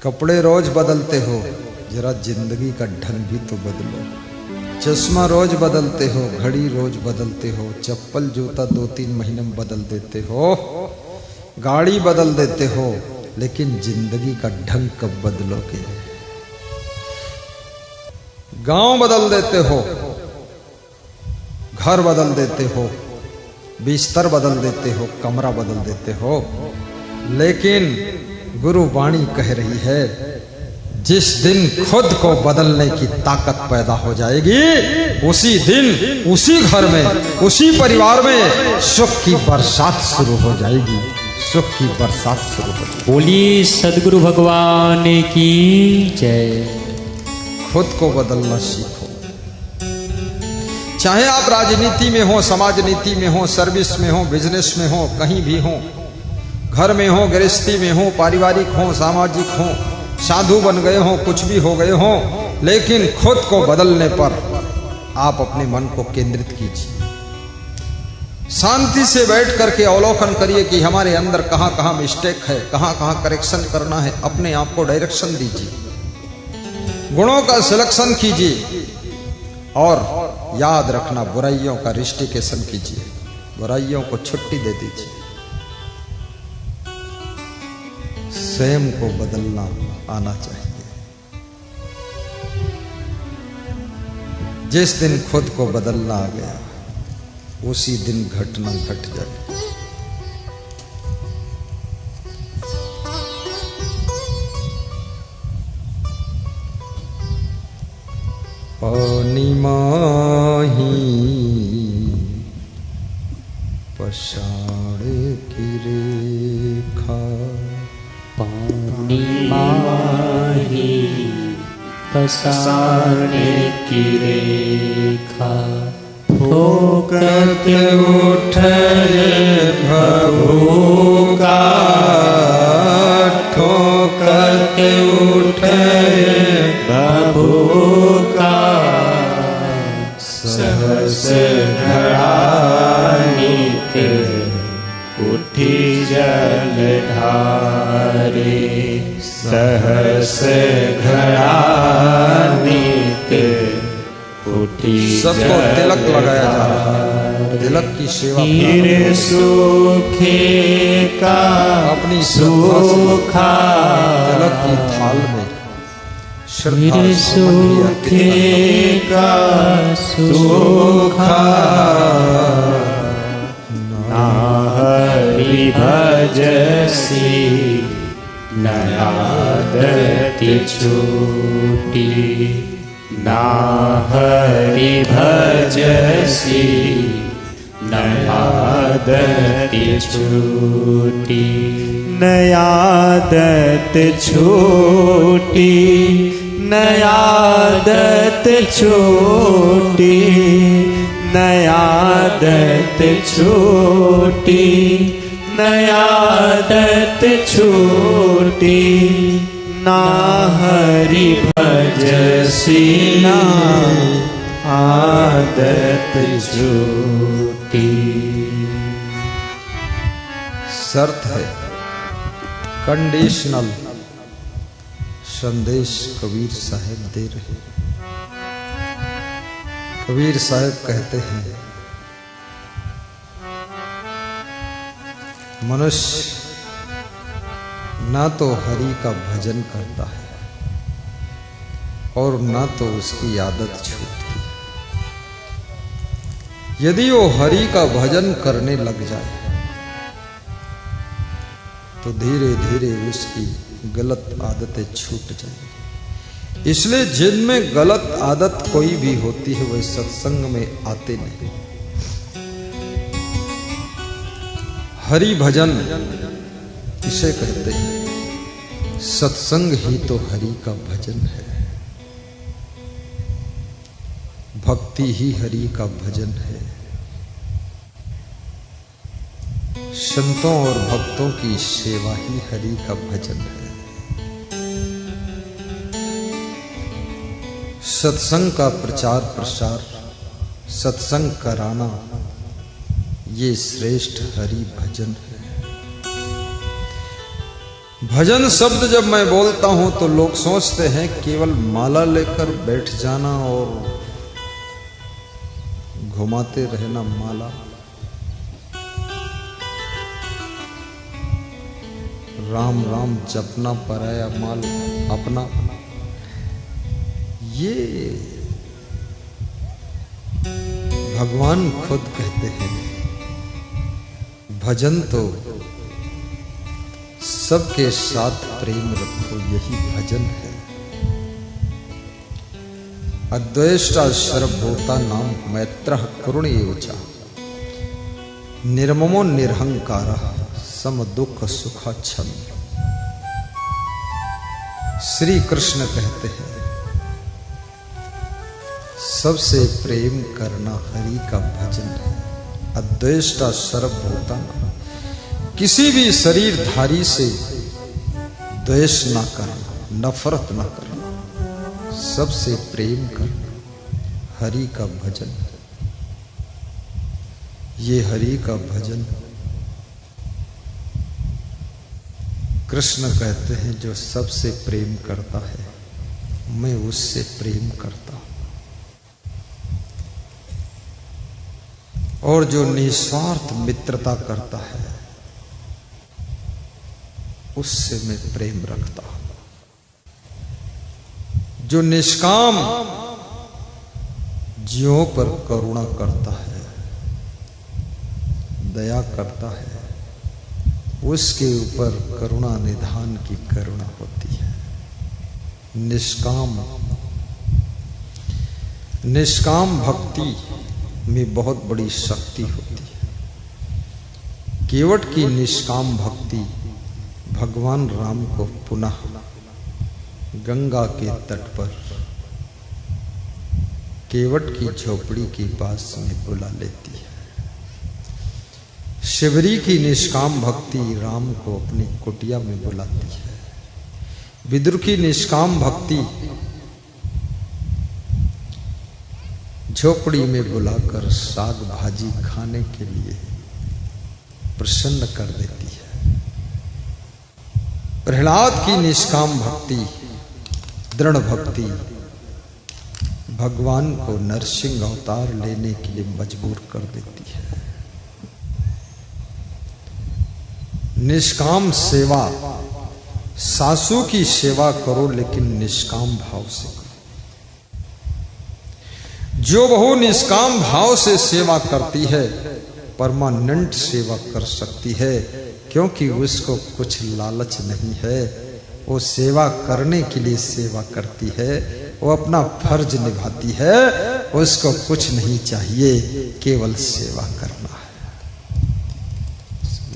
कपड़े रोज बदलते हो, जरा जिंदगी का ढंग भी तो बदलो। चश्मा रोज बदलते हो, घड़ी रोज बदलते हो, चप्पल जूता 2-3 महीने में बदल देते हो, गाड़ी बदल देते हो, लेकिन जिंदगी का ढंग कब बदलोगे? गांव बदल देते हो, घर बदल देते हो, बिस्तर बदल देते हो, कमरा बदल देते हो, लेकिन गुरु वाणी कह रही है जिस दिन खुद को बदलने की ताकत पैदा हो जाएगी, उसी दिन उसी घर में उसी परिवार में सुख की बरसात शुरू हो जाएगी। सुख की बरसात शुरू हो जाएगी। बोलिए सदगुरु भगवान की जय। खुद को बदलना सीखो। चाहे आप राजनीति में हो, समाज नीति में हो, सर्विस में हो, बिजनेस में हो, कहीं भी हो, घर में हो, गृहस्थी में हो, पारिवारिक हो, सामाजिक हो, साधु बन गए हो, कुछ भी हो गए हो, लेकिन खुद को बदलने पर आप अपने मन को केंद्रित कीजिए। शांति से बैठ करके अवलोकन करिए कि हमारे अंदर कहां कहां मिस्टेक है, कहां कहां करेक्शन करना है। अपने आप को डायरेक्शन दीजिए, गुणों का सिलेक्शन कीजिए और याद रखना बुराइयों का रिस्टिकेशन कीजिए, बुराइयों को छुट्टी दे दीजिए। स्वयं को बदलना आना चाहिए। जिस दिन खुद को बदलना आ गया, उसी दिन घटना घट जाए। पानी माही पछाड़ की रेखा, पानी माही पसाने की रेखा, ठोकत उठे भभूका, ठोकत उठे भभूका, सहस घड़ानित उठी जलधारे, सहस घड़ानित उठी। सबको तिलक लगाया जा रहा है, तिलक की सेवा। हीरे सूखे का अपनी सूखा, तिलक की थाल में हीरे सूखे का सूखा, ना हरि भजसी न आदत छूटी, ना हरि भजसी न आदत छूटी, न आदत छूटी, न आदत छूटी, न आदत छूटी, न आदत छूटी, ना हरि भजसी ना आदत छूटी। शर्त है, कंडीशनल संदेश कबीर साहब दे रहे। कबीर साहब कहते हैं, मनुष्य ना तो हरि का भजन करता है और ना तो उसकी आदत छूटती। यदि वो हरि का भजन करने लग जाए तो धीरे धीरे उसकी गलत आदतें छूट जाएंगी। इसलिए जिनमें गलत आदत कोई भी होती है वे सत्संग में आते नहीं। हरि भजन इसे कहते हैं, सत्संग ही तो हरि का भजन है, भक्ति ही हरि का भजन है। संतों और भक्तों की सेवा ही हरि का भजन है। सत्संग का प्रचार प्रसार, सत्संग कराना, ये श्रेष्ठ हरि भजन है। भजन शब्द जब मैं बोलता हूं तो लोग सोचते हैं केवल माला लेकर बैठ जाना और घुमाते रहना माला। राम राम जपना पराया माल अपना। ये भगवान खुद कहते हैं भजन तो सबके साथ प्रेम रखो, यही भजन है। अद्वेष्टा सर्वभूता नाम मैत्रः करुण एवच निर्ममो निरहंकारः सम दुख सुखाच्छम। श्री कृष्ण कहते हैं सबसे प्रेम करना हरि का भजन है। अद्वेष्टा सर्वभूता नाम, किसी भी शरीरधारी से द्वेष ना करना, नफरत ना करना, सबसे प्रेम करना हरि का भजन। ये हरि का भजन कृष्ण कहते हैं जो सबसे प्रेम करता है मैं उससे प्रेम करता हूं, और जो निस्वार्थ मित्रता करता है उससे मैं प्रेम रखता हूं। जो निष्काम जीवों पर करुणा करता है, दया करता है, उसके ऊपर करुणा निधान की करुणा होती है। निष्काम भक्ति में बहुत बड़ी शक्ति होती है। केवट की निष्काम भक्ति भगवान राम को पुनः गंगा के तट पर केवट की झोपड़ी के पास में बुला लेती है। शिवरी की निष्काम भक्ति राम को अपनी कुटिया में बुलाती है। विदुर की निष्काम भक्ति झोपड़ी में बुलाकर साग भाजी खाने के लिए प्रसन्न कर देती है। प्रहलाद की निष्काम भक्ति, दृढ़ भक्ति भगवान को नरसिंह अवतार लेने के लिए मजबूर कर देती है। निष्काम सेवा, सासू की सेवा करो लेकिन निष्काम भाव से करो। जो बहू निष्काम भाव से सेवा करती है परमानेंट सेवा कर सकती है, क्योंकि उसको कुछ लालच नहीं है। वो सेवा करने के लिए सेवा करती है, वो अपना फर्ज निभाती है, उसको कुछ नहीं चाहिए, केवल सेवा करना है।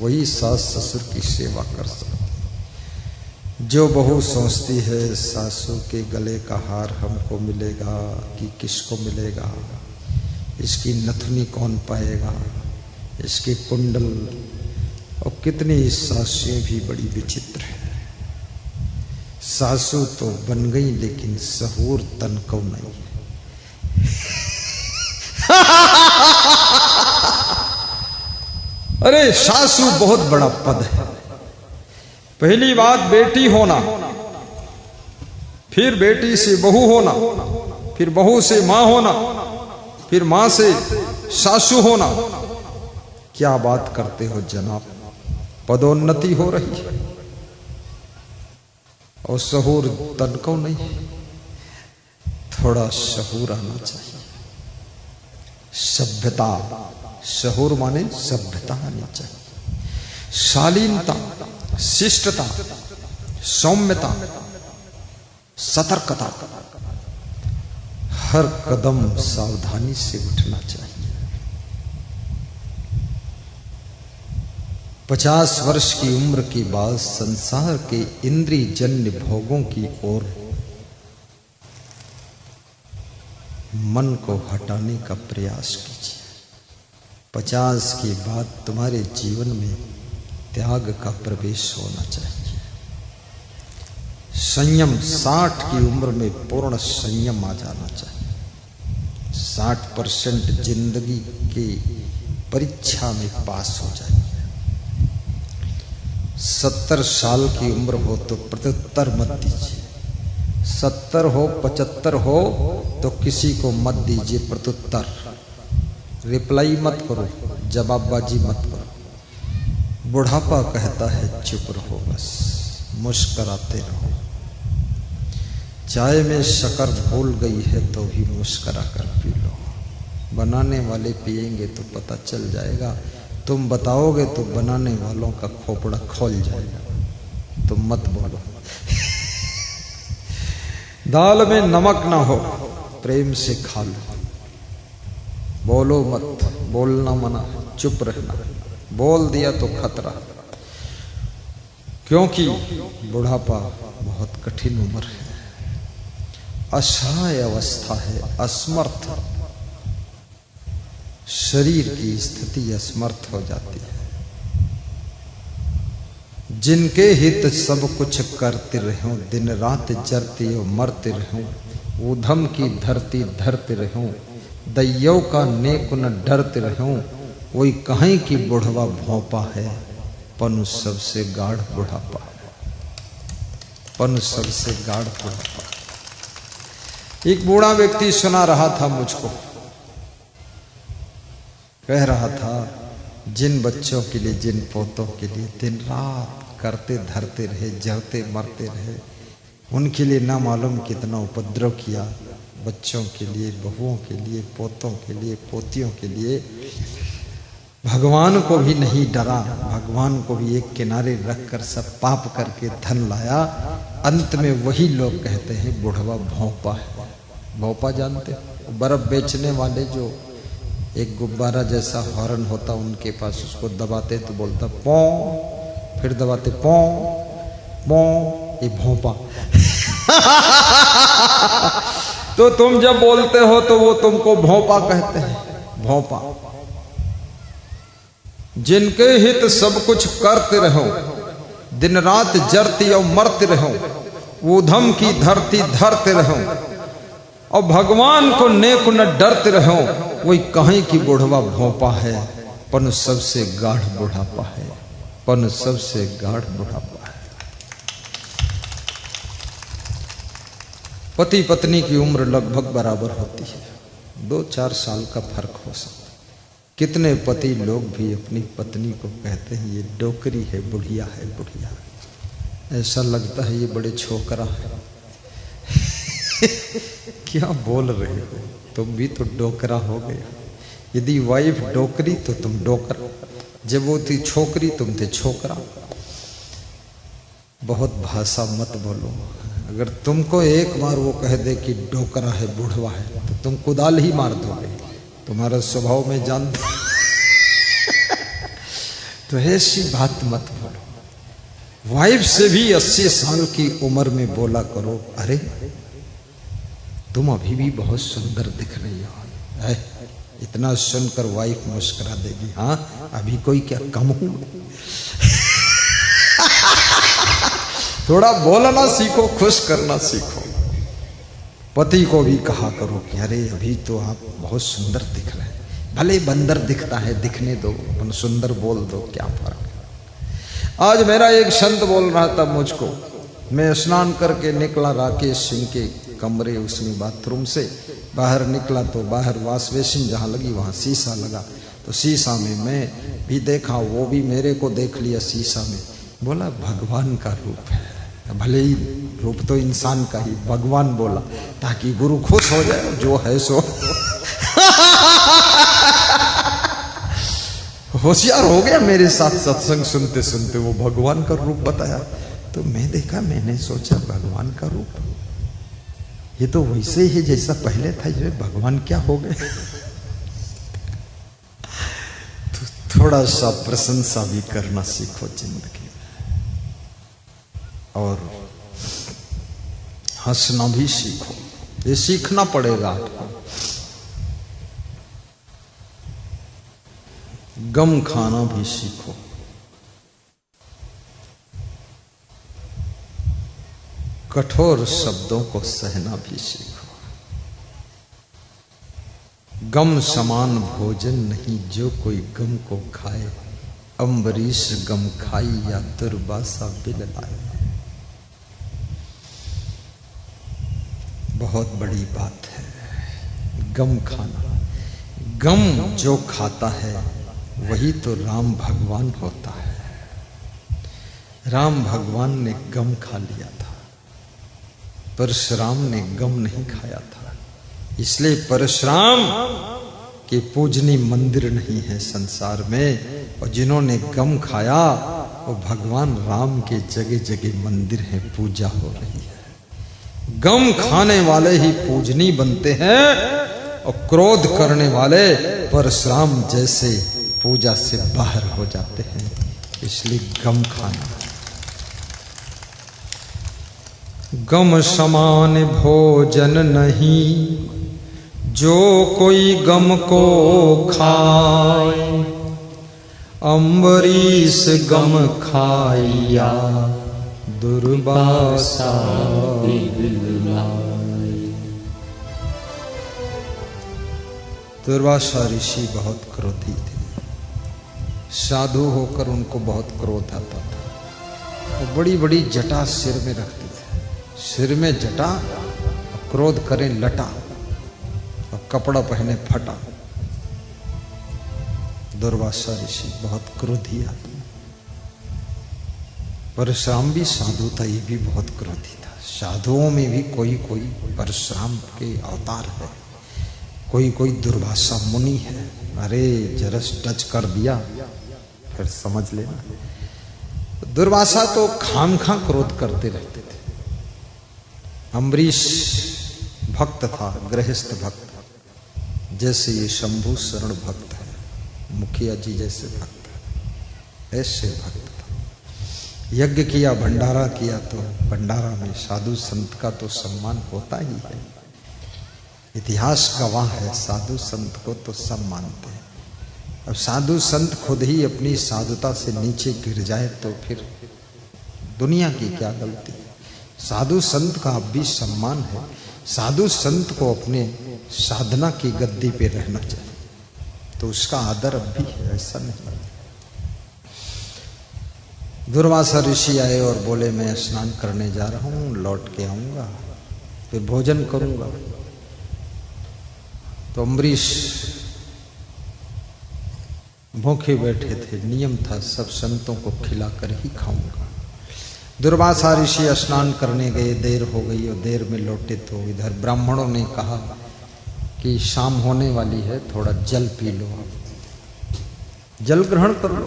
वही सास ससुर की सेवा कर सकती। जो बहू सोचती है सासू के गले का हार हमको मिलेगा कि किसको मिलेगा, इसकी नथुनी कौन पाएगा, इसके कुंडल, और कितनी सासुएं भी बड़ी विचित्र है। सासू तो बन गई लेकिन सहूर तन को नहीं। अरे सासू बहुत बड़ा पद है। पहली बात बेटी होना, फिर बेटी से बहू होना, फिर बहू से मां होना, फिर मां से सासू होना। क्या बात करते हो जनाब, पदोन्नति हो रही है और सहूर तन को नहीं। थोड़ा शहूर आना चाहिए। सभ्यता, शहूर माने सभ्यता आनी चाहिए। शालीनता, शिष्टता, सौम्यता, सतर्कता, हर कदम सावधानी से उठना चाहिए। 50 वर्ष की उम्र के बाद संसार के इंद्रिय जन्य भोगों की ओर मन को हटाने का प्रयास कीजिए। 50 के बाद तुम्हारे जीवन में त्याग का प्रवेश होना चाहिए। संयम, 60 की उम्र में पूर्ण संयम आ जाना चाहिए। 60% जिंदगी की परीक्षा में पास हो जाए। 70 साल की उम्र हो तो प्रत्युत्तर मत दीजिए, 70 हो 75 हो तो किसी को मत दीजिए प्रत्युत्तर, रिप्लाई मत करो, जवाबबाजी मत करो। बुढ़ापा कहता है चुप रहो, बस मुस्कराते रहो। चाय में शक्कर भूल गई है तो भी मुस्करा कर पी लो। बनाने वाले पिएंगे तो पता चल जाएगा, तुम बताओगे तो बनाने वालों का खोपड़ा खोल जाएगा। तुम मत बोलो। दाल में नमक ना हो, प्रेम से खा लो। बोलो मत, बोलना मना, चुप रहना। बोल दिया तो खतरा, क्योंकि बुढ़ापा बहुत कठिन उम्र है, असहाय अवस्था है, असमर्थ। शरीर की स्थिति असमर्थ हो जाती है। जिनके हित सब कुछ करते रहूं, दिन रात जरते हो मरते रहूं, ऊधम की धरती धरते रहूं, दैयों का नेक न डरते रहूं, वही कहीं की बुढ़वा भोंपा है, पन सबसे गाढ़ बुढ़ापा, पन सबसे गाढ़ बुढ़ापा। एक बूढ़ा व्यक्ति सुना रहा था मुझको, कह रहा था जिन बच्चों के लिए, जिन पोतों के लिए दिन रात करते धरते रहे, जरते मरते रहे, उनके लिए ना मालूम कितना उपद्रव किया, बच्चों के लिए, बहुओं के लिए, पोतों के लिए, पोतियों के लिए। भगवान को भी नहीं डरा, भगवान को भी एक किनारे रखकर सब पाप करके धन लाया। अंत में वही लोग कहते हैं बुढ़वा भोंपा है। भोंपा जानते हो? बर्फ बेचने वाले जो एक गुब्बारा जैसा हॉर्न होता उनके पास, उसको दबाते तो बोलता पौ, फिर दबाते पौ पौ, ये भोंपा। तो तुम जब बोलते हो तो वो तुमको भोंपा कहते हैं, भोंपा। जिनके हित सब कुछ करते रहो, दिन रात जरती और मरते रहो, ऊधम की धरती धरते रहो, और भगवान को नेक न डरते रहो, वही कहीं की बुढ़वा भोंपा है, पन सबसे गाढ़ बुढ़ापा है, पन सबसे गाढ़ बुढ़ापा है। पति पत्नी की उम्र लगभग बराबर होती है, 2-4 साल का फर्क हो सकता है। कितने पति लोग भी अपनी पत्नी को कहते हैं ये डोकरी है, बुढ़िया है, बुढ़िया। ऐसा लगता है ये बड़े छोकरा है। क्या बोल रहे हो, तुम भी तो डोकरा हो गए। यदि वाइफ डोकरी तो तुम डोकरा, जब वो थी छोकरी तुम थे छोकरा। बहुत भाषा मत बोलो। अगर तुमको एक बार वो कह दे कि डोकरा है, बुढ़वा है, तो तुम कुदाल ही मार दोगे। तुम्हारा स्वभाव में जानते। तो ऐसी बात मत बोलो। वाइफ से भी 80 साल की उम्र में बोला करो, अरे तुम अभी भी बहुत सुंदर दिख रही हो। इतना सुनकर वाइफ मुस्कुरा देगी, हाँ अभी कोई क्या कम हूं। थोड़ा बोलना सीखो, खुश करना सीखो। पति को भी कहा करो कि अरे अभी तो आप बहुत सुंदर दिख रहे हैं। भले बंदर दिखता है, दिखने दो, अपन सुंदर बोल दो, क्या फर्क है। आज मेरा एक संत बोल रहा था मुझको, मैं स्नान करके निकला राकेश सिंह के कमरे, उसमें बाथरूम से बाहर निकला तो बाहर वॉश बेसिन जहाँ लगी वहाँ शीशा लगा, तो शीशा में मैं भी देखा, वो भी मेरे को देख लिया शीशा में। बोला भगवान का रूप है, भले ही रूप तो इंसान का ही, भगवान बोला ताकि गुरु खुश हो जाए, जो है सो। होशियार हो गया मेरे साथ सत्संग सुनते सुनते, वो भगवान का रूप बताया तो मैं देखा, मैंने सोचा भगवान का रूप ये तो वैसे ही जैसा पहले था, ये भगवान क्या हो गए। तो थोड़ा सा प्रशंसा भी करना सीखो जिंदगी में, और हंसना भी सीखो, ये सीखना पड़ेगा आपको। गम खाना भी सीखो। कठोर शब्दों को सहना भी सीखो। गम समान भोजन नहीं, जो कोई गम को खाए अम्बरीश गम खाई या दुर्वासा बिल लाए। बहुत बड़ी बात है गम खाना। गम जो खाता है वही तो राम भगवान होता है। राम भगवान ने गम खा लिया था, परशुराम ने गम नहीं खाया था। इसलिए परशुराम के पूजनीय मंदिर नहीं है संसार में, और जिन्होंने गम खाया वो भगवान राम के जगह जगह मंदिर है, पूजा हो रही है। गम खाने वाले ही पूजनीय बनते हैं, और क्रोध करने वाले परशुराम जैसे पूजा से बाहर हो जाते हैं। इसलिए गम खाना। गम समान भोजन नहीं, जो कोई गम को खाए। अम्बरीश गम खाइया दुर्वासा बिल लाए। दुर्वासा ऋषि बहुत क्रोधी थे। साधु होकर उनको बहुत क्रोध आता था। वो बड़ी बड़ी जटा सिर में रखते थे। सिर में जटा, क्रोध करें लटा, और कपड़ा पहने फटा। दुर्वासा ऋषि बहुत क्रोधी आदमी। परशुराम भी साधु था, ये भी बहुत क्रोधी था। साधुओं में भी कोई कोई परशुराम के अवतार है, कोई कोई दुर्वासा मुनि है। अरे जरस टच कर दिया फिर समझ लेना। दुर्वासा तो खामखा क्रोध करते रहते थे। अम्बरीश भक्त था, गृहस्थ भक्त, जैसे ये शंभु शरण भक्त है, मुखिया जी जैसे भक्त है, ऐसे भक्त था। यज्ञ किया, भंडारा किया, तो भंडारा में साधु संत का तो सम्मान होता ही है। इतिहास गवाह है, साधु संत को तो सब मानते हैं। अब साधु संत खुद ही अपनी साधुता से नीचे गिर जाए तो फिर दुनिया की क्या गलती। साधु संत का अब भी सम्मान है। साधु संत को अपने साधना की गद्दी पे रहना चाहिए, तो उसका आदर अब भी है, ऐसा नहीं। दुर्वासा ऋषि आए और बोले मैं स्नान करने जा रहा हूं, लौट के आऊंगा, फिर भोजन करूंगा। तो अम्बरीश भूखे बैठे थे। नियम था सब संतों को खिलाकर ही खाऊंगा। दुर्वासा ऋषि स्नान करने गए, देर हो गई, और देर में लौटे तो इधर ब्राह्मणों ने कहा कि शाम होने वाली है, थोड़ा जल पी लो, आप जल ग्रहण कर लो।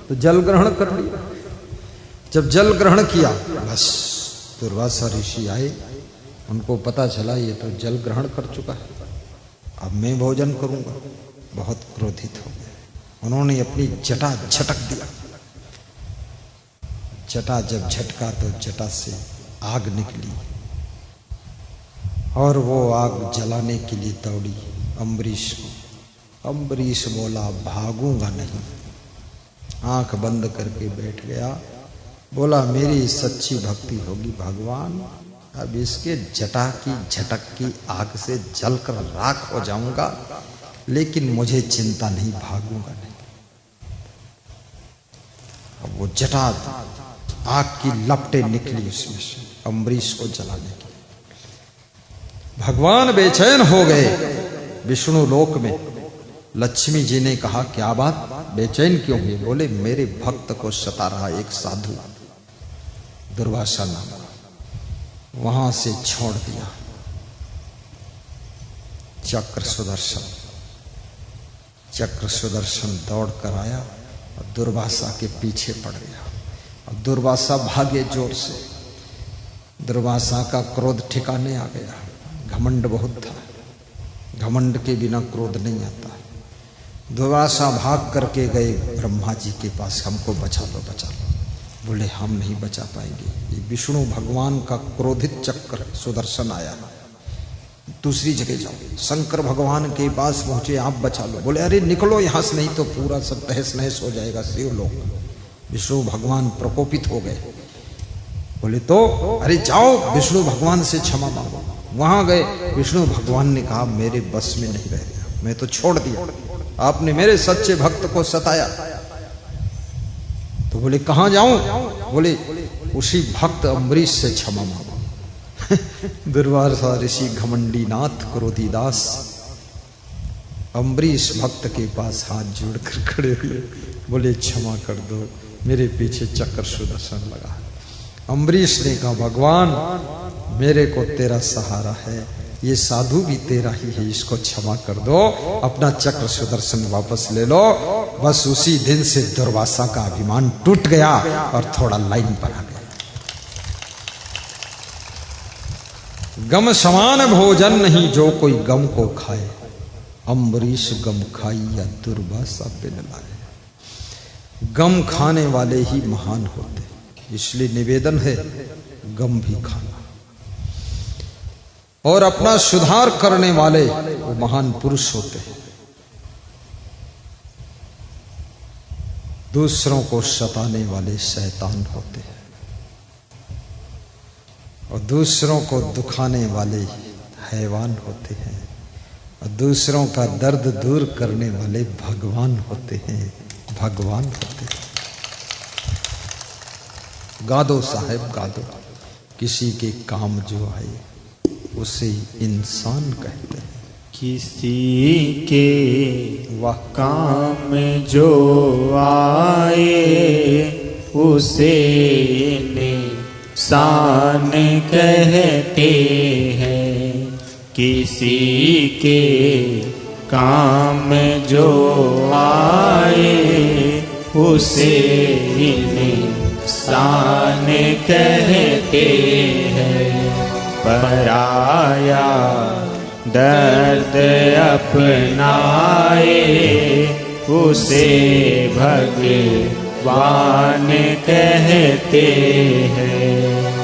तो जल ग्रहण कर लिया। जब जल ग्रहण किया, बस दुर्वासा ऋषि आए, उनको पता चला ये तो जल ग्रहण कर चुका है, अब मैं भोजन करूंगा। बहुत क्रोधित हो गए। उन्होंने अपनी जटा झटक दिया। जटा जब झटका तो जटा से आग निकली, और वो आग जलाने के लिए दौड़ी अम्बरीश को। अम्बरीश बोला भागूंगा नहीं, आंख बंद करके बैठ गया। बोला मेरी सच्ची भक्ति होगी भगवान, अब इसके जटा की झटक की आग से जलकर राख हो जाऊंगा, लेकिन मुझे चिंता नहीं, भागूंगा नहीं। अब वो जटा आग की लपटें निकली उसमें से अम्बरीश को जलाने की। भगवान बेचैन हो गए। विष्णु लोक में लक्ष्मी जी ने कहा क्या बात, बेचैन क्यों हुए? बोले मेरे भक्त को सता रहा एक साधु दुर्वासा नाम, वहां से छोड़ दिया। चक्र सुदर्शन दौड़ कर आया और दुर्वासा के पीछे पड़ गया। अब दुर्वासा भागे जोर से। दुर्वासा का क्रोध ठिकाने आ गया। घमंड बहुत था, घमंड के बिना क्रोध नहीं आता। दुर्वासा भाग करके गए ब्रह्मा जी के पास, हमको बचा लो बचा लो। बोले हम नहीं बचा पाएंगे, ये विष्णु भगवान का क्रोधित चक्र सुदर्शन आया, दूसरी जगह जाओ। शंकर भगवान के पास पहुंचे, आप बचा लो। बोले अरे निकलो यहां से, नहीं तो पूरा सब तहस नहस हो जाएगा शिव लोक। विष्णु भगवान प्रकोपित हो गए। बोले तो अरे जाओ विष्णु भगवान से क्षमा मांगो। वहां गए, विष्णु भगवान ने कहा मेरे बस में नहीं रह गया, मैं तो छोड़ दिया, आपने मेरे सच्चे भक्त को सताया। तो बोले कहाँ जाऊं? बोले उसी भक्त अम्बरीश से क्षमा मांगो। दुर्वासा ऋषि घमंडी नाथ क्रोधी दास अम्बरीश भक्त के पास हाथ जोड़कर खड़े हुए, बोले क्षमा कर दो, मेरे पीछे चक्र सुदर्शन लगा। अम्बरीश ने कहा भगवान मेरे को तेरा सहारा है, ये साधु भी तेरा ही है, इसको क्षमा कर दो, अपना चक्र सुदर्शन वापस ले लो। बस उसी दिन से दुर्वासा का अभिमान टूट गया और थोड़ा लाइन पर आ गया। गम समान भोजन नहीं जो कोई गम को खाए, अम्बरीश गम खाई या दुर्वासा बिन लाए। गम खाने वाले ही महान होते, इसलिए निवेदन है गम भी खाना। और अपना सुधार करने वाले वो महान पुरुष होते हैं। दूसरों को सताने वाले शैतान होते हैं और दूसरों को दुखाने वाले हैवान होते हैं और दूसरों का दर्द दूर करने वाले भगवान होते हैं, भगवान होते हैं। गा दो साहेब गा दो, किसी के काम जो आए उसे इंसान कहते हैं। किसी के वह काम जो आए उसे इंसान कहते हैं। किसी के काम जो आए उसे इंसान कहते हैं। पराया दर्द अपनाए उसे भगवान कहते हैं।